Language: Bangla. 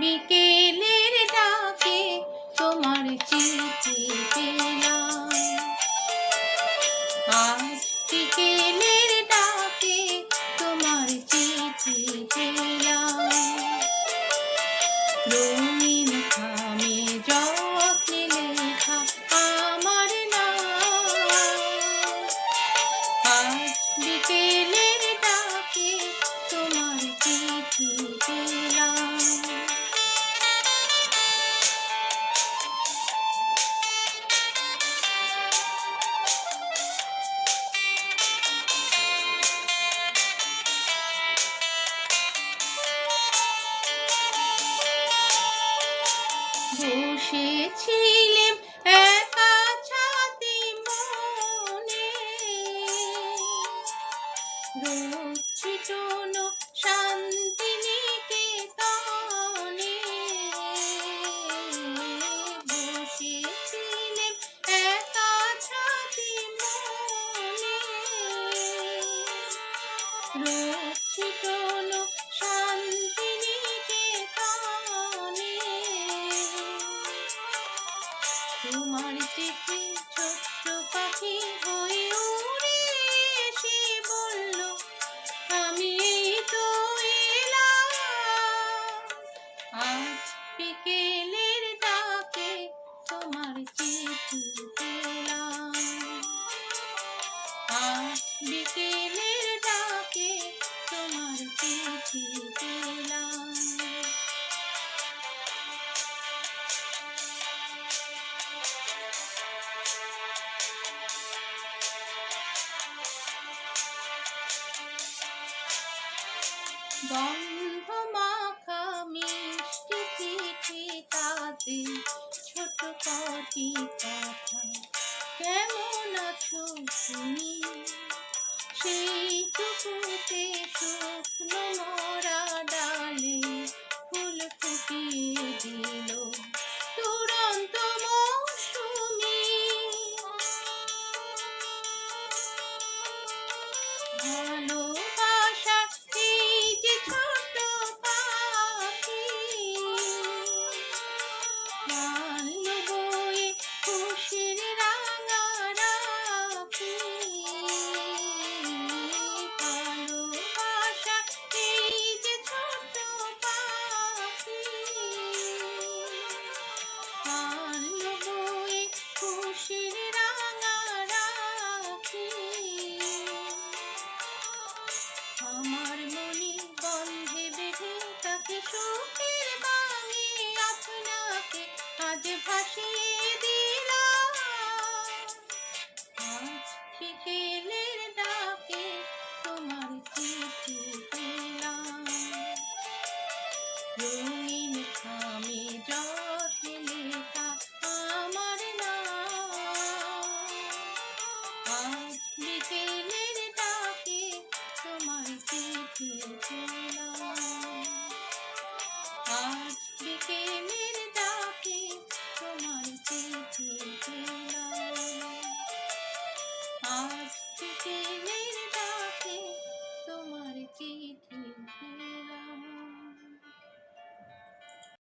বিকেলের ডাকে তোমার চিঠি পেলাম, আজ বিকেলের ডাকে তোমার চিঠি পেলাম। রঙিন খামে যত্নে লেখা আমার নাম, আজ বিকেলের ডাকে তোমার চিঠি পেলাম। বসেছিলেম একা ছাতি মনে, রোদ ছিটানো শান্তিনিকেতনে। বসেছিলেম একা ছাতি মনে, রোদ ছিটানো শান্তিনিকেতনে। তোমার চিঠি ছোট্ট পাখি হয়ে উড়ে এসে বলল, আমি এই তো এলাম। আজ বিকেলের ডাকে তোমার চিঠি পেলাম, আজ বিকেলের ডাকে তোমার চিঠি পেলাম। গন্ধ মাখা মিষ্টি চিঠি, তাতে ছোট কটি কথা, কেমন আছো তুমি, সেইটুকুতে শুকনো মরা ডালে ফুল ফুটিয়ে দিল দুরন্ত মৌসুমি। ভালোবাসার এই যে ছোট পাখি, আনলো বয়ে খুশির রাঙা রাখি। ভালোবাসার এই যে ছোট পাখি, আনলো বয়ে খুশির রাঙা রাখি। আমার মনে গন্ধে বেঁধে তাকে সুখের বাণী আপনাকে আজ ভাসিয়ে